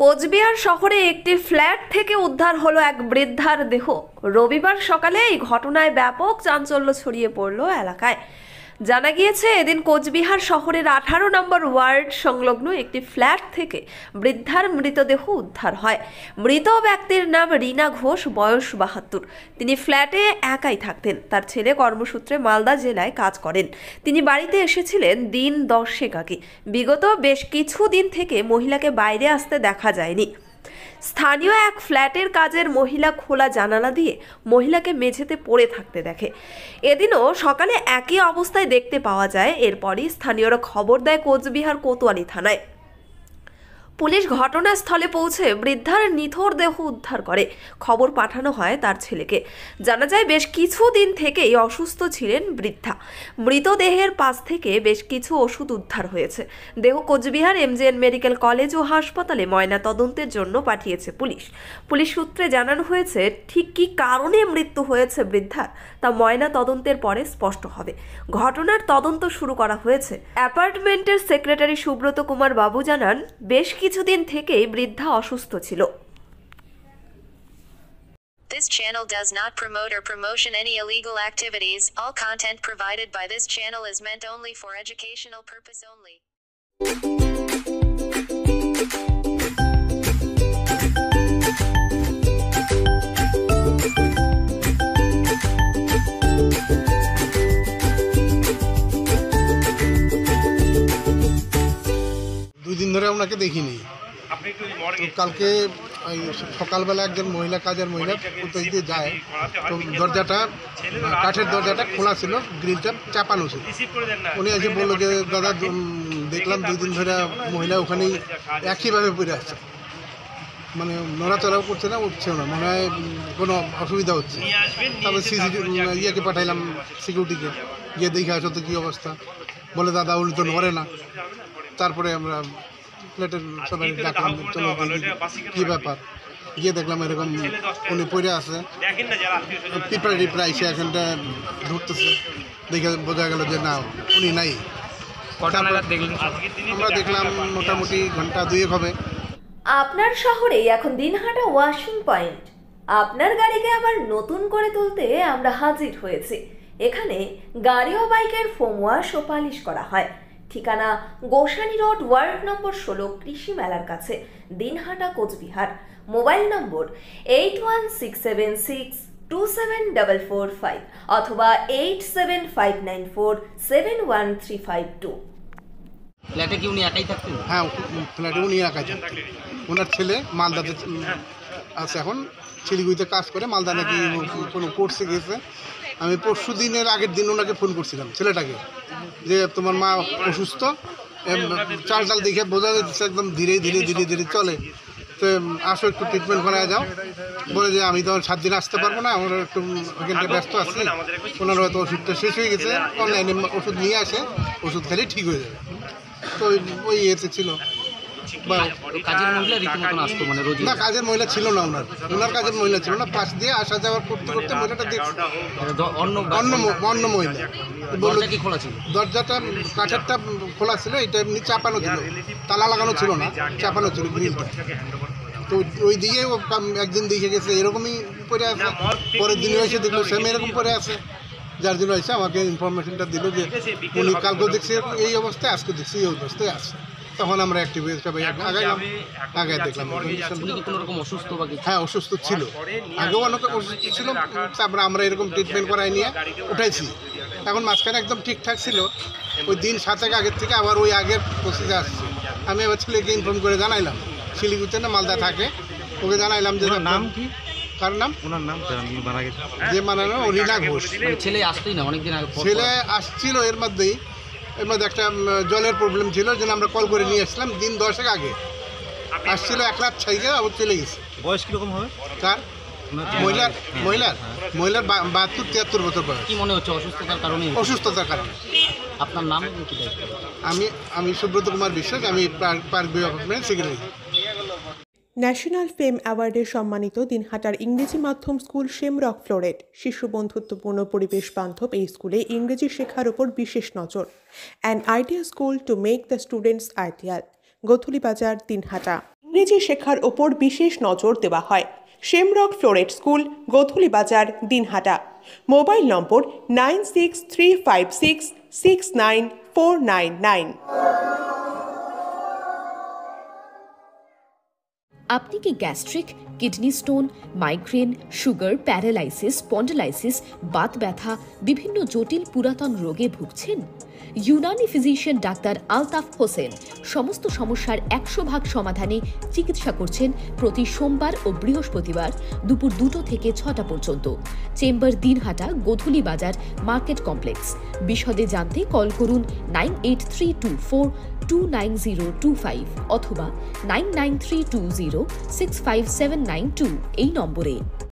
কোচবিহার শহরে একটি ফ্ল্যাট থেকে উদ্ধার হলো এক বৃদ্ধার দেহ। রবিবার সকালে এই ঘটনায় ব্যাপক চাঞ্চল্য ছড়িয়ে পড়ল এলাকায়। জানা গিয়েছে, এদিন কোচবিহার শহরের 18 নম্বর ওয়ার্ড সংলগ্ন একটি ফ্ল্যাট থেকে বৃদ্ধার মৃতদেহ উদ্ধার হয়। মৃত ব্যক্তির নাম রীনা ঘোষ, বয়স 72। তিনি ফ্ল্যাটে একাই থাকতেন। তার ছেলে কর্মসূত্রে মালদা জেলায় কাজ করেন। তিনি বাড়িতে এসেছিলেন দিন 10 আগে। বিগত বেশ কিছুদিন থেকে মহিলাকে বাইরে আসতে দেখা যায়নি। স্থানীয় এক ফ্ল্যাটের কাজের মহিলা খোলা জানালা দিয়ে মহিলাকে মেঝেতে পড়ে থাকতে দেখে। এদিনও সকালে একই অবস্থায় দেখতে পাওয়া যায়। এরপরই স্থানীয়রা খবর দেয় কোচবিহার কোতোয়ালি থানায়। পুলিশ ঘটনাস্থলে পৌঁছে বৃদ্ধার নিথর দেহ উদ্ধার করে। খবর পাঠানো হয় তার ছেলেকে। জানা যায়, বেশ কিছুদিন থেকেই অসুস্থ ছিলেন বৃদ্ধা। মৃতদেহের পাশ থেকে বেশ কিছু ওষুধ উদ্ধার হয়েছে। দেহ কোচবিহার এমজেএন মেডিকেল কলেজ ও হাসপাতালে ময়না তদন্তের জন্য পাঠিয়েছে পুলিশ। পুলিশ সূত্রে জানানো হয়েছে, ঠিক কী কারণে মৃত্যু হয়েছে বৃদ্ধার তা ময়না তদন্তের পরে স্পষ্ট হবে। ঘটনার তদন্ত শুরু করা হয়েছে। অ্যাপার্টমেন্টের সেক্রেটারি সুব্রত কুমার বাবু জানান, বেশ কিছুদিন থেকেই বৃদ্ধা অসুস্থ ছিল। This channel does not promote or promotion any illegal activities. All content provided by this channel is meant only for educational purpose only. দুই দিন ধরে ওনাকে দেখিনি। কালকে সকালবেলা একজন মহিলা, কাজের মহিলা কোথায় দিয়ে যায়, তো দরজাটা, কাঠের দরজাটা খোলা ছিল, গ্রিলটা চাপানো ছিল। উনি এসে বললো যে দাদা, দেখলাম 2 দিন ধরে মহিলা ওখানেই একইভাবে পড়ে আসছে, মানে নড়াচড়াও করছে না, উঠছেও না, মনে হয় কোনো অসুবিধা হচ্ছে। তারপরে ইয়েকে পাঠাইলাম, সিকিউরিটিকে, গিয়ে দেখে আসো তো কী অবস্থা। বলে দাদা উনি তো নড়ে না। তারপরে আমরা ফ্ল্যাটের সবাই ডাকলাম, চলো কী ব্যাপার। গিয়ে দেখলাম এরকম উনি পড়ে আছে, পিঁপড়া এসে এখানটা ঢুকতেছে। দেখে বোঝা গেল যে না, উনি নাই। আমরা দেখলাম মোটামুটি ঘন্টা 2 হবে। আপনার শহরে এখন দিনহাটা ওয়াশিং পয়েন্ট। আপনার গাড়িকে আবার নতুন করে তুলতে আমরা হাজির হয়েছি। এখানে গাড়ি ও বাইকের ফোম ওয়াশ ও পালিশ করা হয়। ঠিকানা গোসানি রোড, ওয়ার্ড নম্বর 16, কৃষি মেলার কাছে, দিনহাটা, কোচবিহার। মোবাইল নম্বর 8167627445 অথবা 8759471352। ফ্ল্যাটে কি উনি একাই থাকতেন? হ্যাঁ, ফ্ল্যাটে উনি একাই থাকতেন। ওনার ছেলে মালদাতে আছে, এখন শিলিগুড়িতে কাজ করে। মালদা নাকি কোনো কোর্সে গেছে। আমি পরশু দিনের আগের দিন ওনাকে ফোন করছিলাম, ছেলেটাকে, যে তোমার মা অসুস্থ, চাল দেখে বোঝা যাচ্ছে একদম ধীরে ধীরে ধীরে ধীরে চলে, তো আসো একটু ট্রিটমেন্ট করা যাও। বলে যে আমি তো 7 দিন আসতে পারবো না, আমরা একটু ওখানটা ব্যস্ত আছি। ওনার হয়তো ওষুধটা শেষ হয়ে গেছে, অনলাইনে ওষুধ নিয়ে আসে, ওষুধ খেলে ঠিক হয়ে যাবে। তো ওই ইয়েতে ছিল। কাজের মহিলা রীতিমতন আসতো, মানে রোজ না, কাজের মহিলা ছিল না, ওনার কাজের মহিলা ছিল না। পাশ দিয়ে আসা যাওয়া করতে করতে মহিলাটা দেখছে অন্য মহিলা। দরজা কি খোলা ছিল? দরজাটা কাঠেরটা খোলা ছিল, এটা এমনি চাপানো ছিল, তালা লাগানো ছিল না, চাপানো ছিল গ্রিলটা। তো ওই দিকে একদিন দেখে গেছে এরকমই পরে আছে। পরের দিনে এসে দেখলো সেম এরকম পরে আছে, যার জন্য এসে আমাকে ইনফরমেশনটা দিল যে উনি কালকেও দেখছি এই অবস্থায়, আজকে দেখছি এই অবস্থায় আছে। তখন আমরা অ্যাক্টিভ হয়ে সবাই আগায় দেখলাম। অসুস্থ? হ্যাঁ, অসুস্থ ছিল, আগেও অনেক অসুস্থ ছিল। তারপরে আমরা এরকম ট্রিটমেন্ট করাই নিয়ে উঠাইছি। এখন মাঝখানে একদম ঠিকঠাক ছিল। ওই দিন 7 আগের থেকে আবার ওই আগের প্রসেসে আসছে। আমি আবার ছেলেকে ইনফর্ম করে জানাইলাম, শিলিগুড়িতে না মালদা থাকে, ওকে জানাইলাম যে নাম কি, কার নাম, ওনার নাম যে মানানো রীনা ঘোষ। ছেলে আসতেই না, অনেকদিন আগে ছেলে আসছিল। এর মধ্যে একটা জলের প্রবলেম ছিল, যেন আমরা কল করে নিয়ে আসলাম। দিন 10 আগে আসছিল, 1 রাত ছাইকে আবার চলে গেছে। বয়স কিরকম হবে কার? মহিলার 72-73 বছর বয়স। কি মনে হচ্ছে অসুস্থতার কারণে? অসুস্থতার কারণে। আপনার নাম? আমি সুব্রত কুমার বিশ্বাস, আমি পার্ক বিভাগের সেক্রেটারি। ন্যাশনাল ফেম অ্যাওয়ার্ডে সম্মানিত দিনহাটার ইংরেজি মাধ্যম স্কুল শেমরক ফ্লোরেট। শিশু বন্ধুত্বপূর্ণ পরিবেশ বান্ধব এই স্কুলে ইংরেজি শেখার ওপর বিশেষ নজর। An idea school to make the students ideal. Godhuli বাজার, দিনহাটা। ইংরেজি শেখার ওপর বিশেষ নজর দেওয়া হয়। শেমরক ফ্লোরেট স্কুল, গোধূলি বাজার, দিনহাটা। মোবাইল নম্বর 9635669499। আপনি কি gastric, kidney stone, migraine, sugar, paralysis, spondylosis, Baat ব্যথা, বিভিন্ন জটিল পুরাতন রোগে ভুগছেন? ইউনানি ফিজিশিয়ান ডাক্তার আলতাফ হোসেন সমস্ত সমস্যার 100% সমাধানে চিকিৎসা করছেন প্রতি সোমবার ও বৃহস্পতিবার দুপুর 2টো থেকে 6টা পর্যন্ত। চেম্বার দিনহাটা, গোধূলি বাজার, মার্কেট কমপ্লেক্স। বিশদে জানতে কল করুন 9832429025 অথবা 9932065792 এই নম্বরে।